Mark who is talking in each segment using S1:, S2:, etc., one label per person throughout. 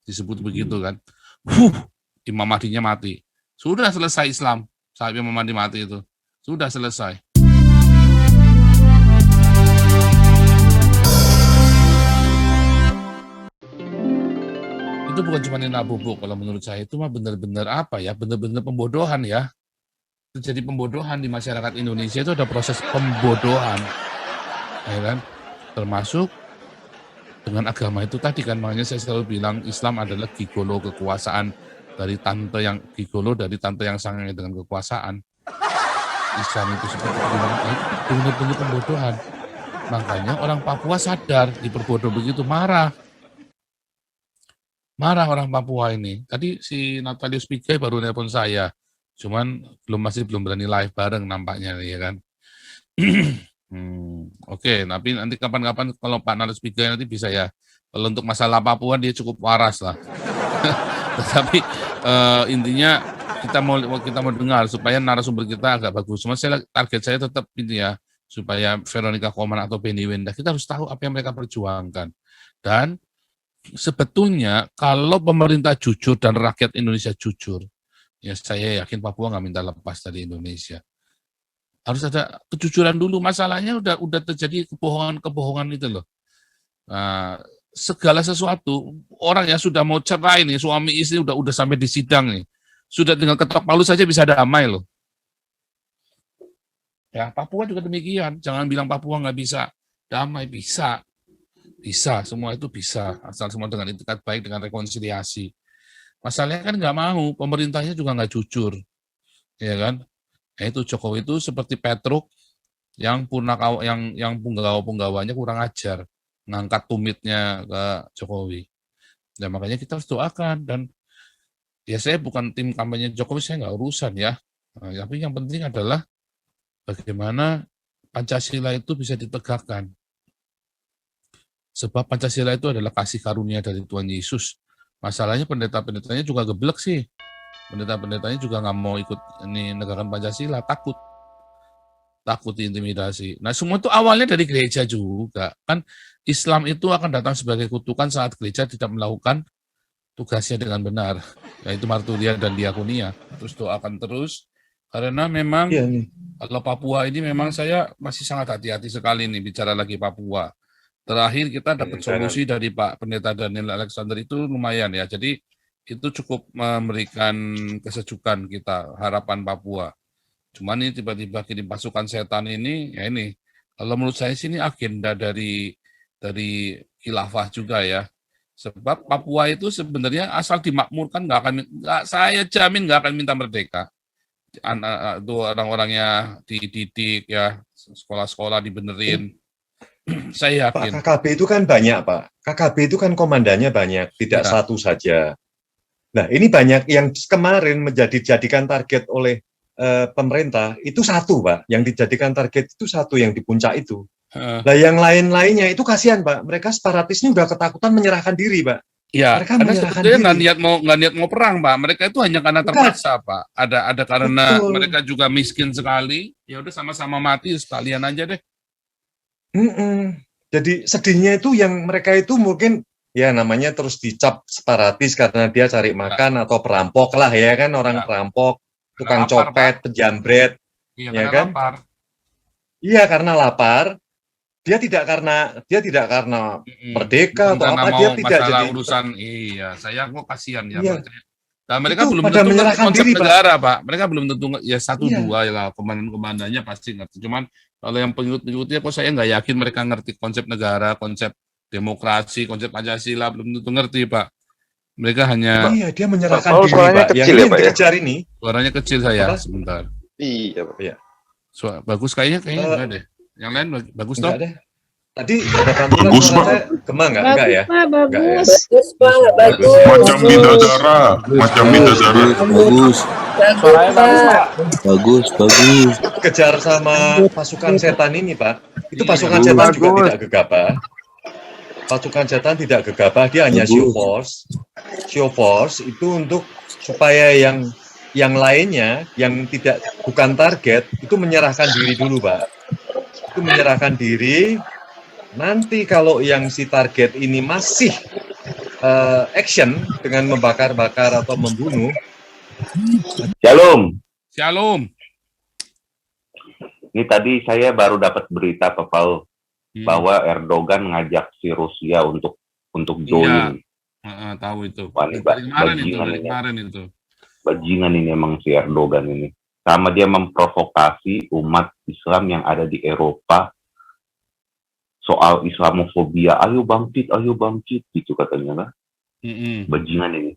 S1: disebut begitu kan. Huh, Imam Mahdinya mati. Sudah selesai Islam. Saat Imam Mahdi mati itu. Sudah selesai. Itu bukan cuma nina bubuk, kalau menurut saya itu mah benar-benar apa ya, benar-benar pembodohan ya. Terjadi pembodohan di masyarakat Indonesia, itu ada proses pembodohan, ya kan? Termasuk dengan agama itu tadi kan, makanya saya selalu bilang Islam adalah gigolo kekuasaan dari tante yang gigolo, dari tante yang sange dengan kekuasaan. Islam itu seperti itu benar-benar pembodohan. Makanya orang Papua sadar diperbodoh begitu, marah orang Papua ini. Tadi si Natalius Pigai baru nelpon saya, cuman masih belum berani live bareng nampaknya ya kan. Oke, tapi nanti kapan-kapan kalau Pak Natalius Pigai nanti bisa ya. Kalau untuk masalah Papua dia cukup waras lah. Tetapi intinya kita mau dengar supaya narasumber kita agak bagus. Cuma target saya tetap ini ya, supaya Veronica Koman atau Benny Wenda, kita harus tahu apa yang mereka perjuangkan. Dan sebetulnya kalau pemerintah jujur dan rakyat Indonesia jujur, ya saya yakin Papua nggak minta lepas dari Indonesia. Harus ada kejujuran dulu. Masalahnya udah terjadi kebohongan itu loh. Segala sesuatu, orang yang sudah mau cerai nih, suami istri udah sampai di sidang nih, sudah tinggal ketok palu saja bisa damai loh. Ya, Papua juga demikian. Jangan bilang Papua nggak bisa damai, bisa. Bisa, semua itu bisa, asal semua dengan itikat baik, dengan rekonsiliasi. Masalahnya kan nggak mau, pemerintahnya juga nggak jujur, ya kan? Nah, itu Jokowi itu seperti Petruk yang punggawa-punggawanya kurang ajar, ngangkat tumitnya ke Jokowi. Dan makanya kita harus doakan. Dan ya saya bukan tim kampanye Jokowi, saya nggak urusan ya. Nah, tapi yang penting adalah bagaimana Pancasila itu bisa ditegakkan. Sebab Pancasila itu adalah kasih karunia dari Tuhan Yesus. Masalahnya pendeta-pendetanya juga geblek sih. Pendeta-pendetanya juga nggak mau ikut ini negarakan Pancasila, takut diintimidasi. Nah, semua itu awalnya dari gereja juga. Kan Islam itu akan datang sebagai kutukan saat gereja tidak melakukan tugasnya dengan benar, yaitu marturia dan diakonia. Terus doakan terus, karena memang kalau Papua ini memang saya masih sangat hati-hati sekali nih bicara lagi Papua. Terakhir kita dapat solusi dari Pak Pendeta Daniel Alexander itu lumayan ya. Jadi itu cukup memberikan kesejukan kita, harapan Papua. Cuman ini tiba-tiba kirim pasukan setan ini, ya ini. Kalau menurut saya sih ini agenda dari khilafah juga ya. Sebab Papua itu sebenarnya asal dimakmurkan saya jamin nggak akan minta merdeka. Itu orang-orangnya dididik ya, sekolah-sekolah dibenerin. Saya yakin.
S2: Pak, KKB itu kan banyak, Pak. KKB itu kan komandannya banyak, tidak satu saja. Nah, ini banyak yang kemarin dijadikan target oleh pemerintah, itu satu, Pak. Yang dijadikan target itu satu, yang di puncak itu. Nah, yang lain-lainnya itu kasihan, Pak. Mereka separatis ini udah ketakutan menyerahkan diri, Pak.
S1: Ya, karena sebetulnya nggak niat mau perang, Pak. Mereka itu hanya karena terpaksa, Pak. Ada karena mereka juga miskin sekali. Ya udah sama-sama mati sekalian aja deh.
S2: Jadi sedihnya itu yang mereka itu mungkin ya namanya terus dicap separatis karena dia cari makan atau perampok lah ya kan, orang perampok, tukang copet, penjambret, ya kan? Lapar. Iya, karena lapar. Dia tidak karena merdeka atau apa, dia tidak jadi
S1: urusan. Iya, saya kok kasihan ya. Nah, mereka belum tentu ngerti konsep negara, Pak. Mereka belum tentu ya dua ya lah, komandan-komandannya pasti ngerti. Cuman kalau yang pengikut-pengikutnya kok saya nggak yakin mereka ngerti konsep negara, konsep demokrasi, konsep Pancasila, belum tentu ngerti, Pak. Mereka hanya
S2: dia menyerahkan diri, Pak. Yang ini dikejar ini.
S1: Suaranya kecil saya, sebentar.
S2: Iya, Pak. Iya.
S1: Bagus kayaknya enggak deh. Yang lain bagus toh?
S2: Tadi ada pantulan suaranya Gemang enggak ya?
S3: Bagus.
S4: Macam bidadara. Bagus.
S2: Kejar sama pasukan setan ini, Pak. Itu pasukan setan juga tidak gegabah. Pasukan setan tidak gegabah, dia hanya show force. Show force itu untuk supaya yang lainnya yang bukan target itu menyerahkan diri dulu, Pak. Itu menyerahkan diri. Nanti kalau yang si target ini masih action dengan membakar-bakar atau membunuh.
S3: Shalom.
S1: Shalom.
S3: Ini tadi saya baru dapat berita Pak Paul bahwa Erdogan ngajak si Rusia untuk join.
S1: Tahu itu.
S3: Wah, ini
S1: Kemarin itu.
S3: Bajingan ini emang si Erdogan ini. Sama dia memprovokasi umat Islam yang ada di Eropa soal Islamofobia. Ayo bangkit gitu katanya lah. Bajingan ini.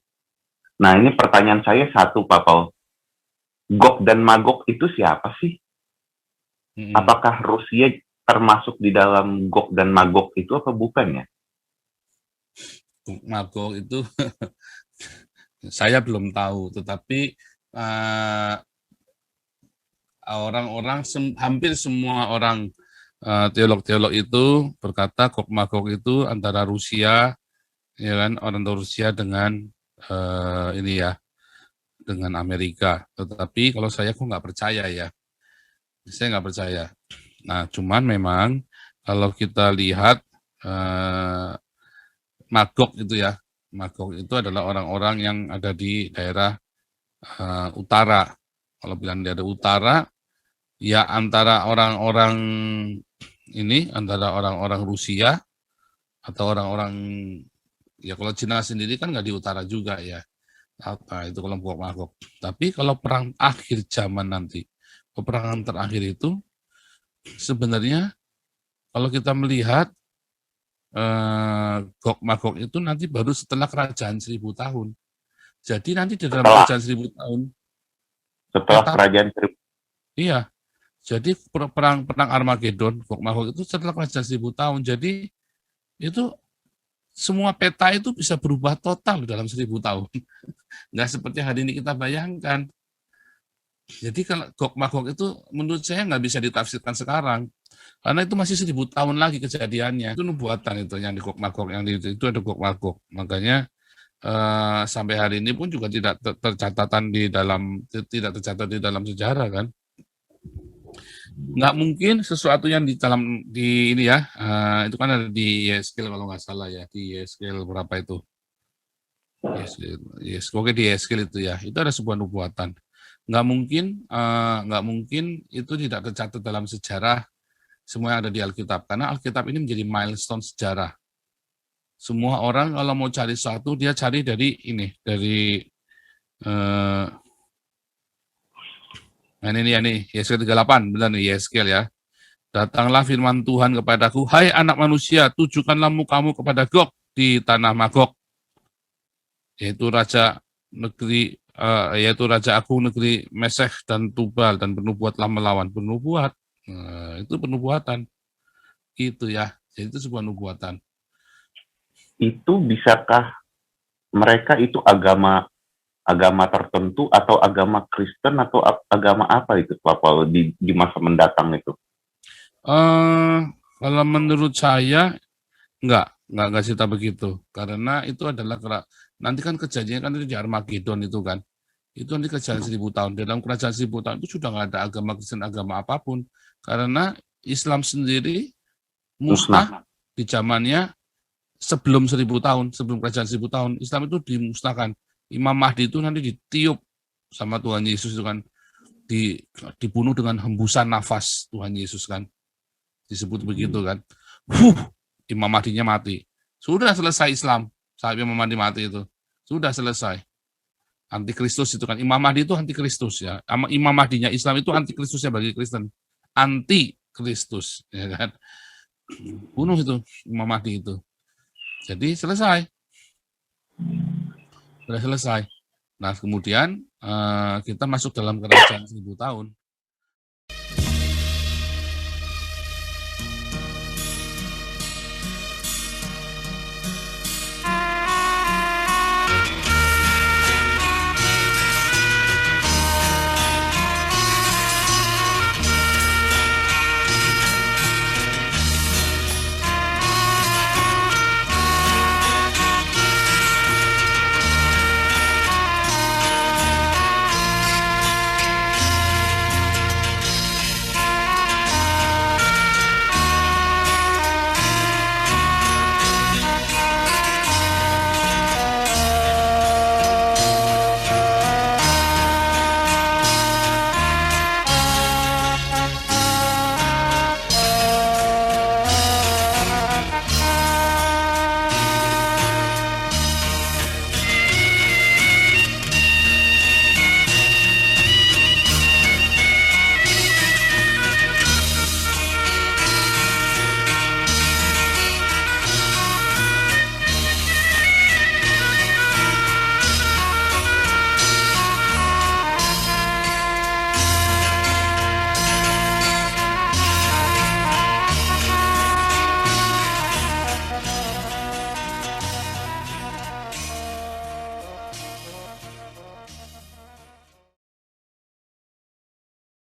S3: Nah, ini pertanyaan saya satu Pak Paul. Gog dan Magog itu siapa sih? Apakah Rusia termasuk di dalam Gog dan Magog itu apa bukan ya?
S1: Gog Magog itu saya belum tahu, tetapi hampir semua orang teolog-teolog itu berkata Gog Magog itu antara Rusia, ya kan, orang Rusia dengan dengan Amerika. Tetapi kalau saya kok nggak percaya ya. Saya nggak percaya. Nah, cuman memang kalau kita lihat Magog itu ya, Magog itu adalah orang-orang yang ada di daerah utara. Kalau bilang daerah utara, ya antara orang-orang antara orang-orang Rusia atau orang-orang, ya kalau Cina sendiri kan nggak di utara juga ya. Apa itu kelompok Magog. Tapi kalau perang akhir zaman nanti, peperangan terakhir itu sebenarnya kalau kita melihat Gog Magog itu nanti baru setelah kerajaan 1000 tahun. Jadi nanti di dalam kerajaan 1000 tahun.
S3: Setelah kerajaan 1000.
S1: Iya. Jadi perang Armageddon, Gog Magog itu setelah kerajaan 1000 tahun. Jadi itu semua peta itu bisa berubah total dalam 1000 tahun. Nggak seperti hari ini kita bayangkan. Jadi kalau Gog Magog itu menurut saya nggak bisa ditafsirkan sekarang. Karena itu masih 1000 tahun lagi kejadiannya. Itu nubuatan itu yang di Gog Magog, itu ada Gog Magog. Makanya sampai hari ini pun juga tidak tercatat di dalam sejarah kan. Nggak mungkin sesuatu yang di ini ya, itu kan ada di Yeskel kalau nggak salah ya, di Yeskel berapa itu? Oke di Yeskel itu ya, itu ada sebuah nubuatan. Nggak mungkin itu tidak tercatat dalam sejarah semua yang ada di Alkitab, karena Alkitab ini menjadi milestone sejarah. Semua orang kalau mau cari sesuatu dia cari dari ini Yeskel 38, benar nih Yeskel ya. Datanglah firman Tuhan kepadaku, hai anak manusia, tujukanlah mukamu kepada Gog di tanah Magog, yaitu raja aku negeri Mesech dan Tubal, dan bernubuatlah melawan. Bernubuat, itu pernubuatan. Itu ya, jadi itu sebuah nubuatan.
S3: Itu bisakah mereka itu agama tertentu atau agama Kristen atau agama apa itu Pak Paul di masa mendatang itu?
S1: Kalau menurut saya nggak cerita begitu, karena itu adalah nanti kan kejadiannya kan di Armageddon itu kan, itu nanti kejadian 1000 tahun. Dalam kerajaan 1000 tahun itu sudah nggak ada agama Kristen, agama apapun, karena Islam sendiri musnah di zamannya sebelum 1000 tahun, sebelum kerajaan 1000 tahun, Islam itu dimusnahkan. Imam Mahdi itu nanti ditiup sama Tuhan Yesus itu kan, dibunuh dengan hembusan nafas Tuhan Yesus kan, disebut begitu kan. Imam Mahdinya mati. Sudah selesai Islam saat Imam Mahdi mati itu. Sudah selesai. Antikristus itu kan. Imam Mahdi itu antikristus ya. Imam Mahdinya Islam itu antikristusnya bagi Kristen. Antikristus ya kan. Bunuh itu Imam Mahdi itu. Jadi selesai. Sudah selesai. Nah, kemudian kita masuk dalam kerajaan 1000 tahun.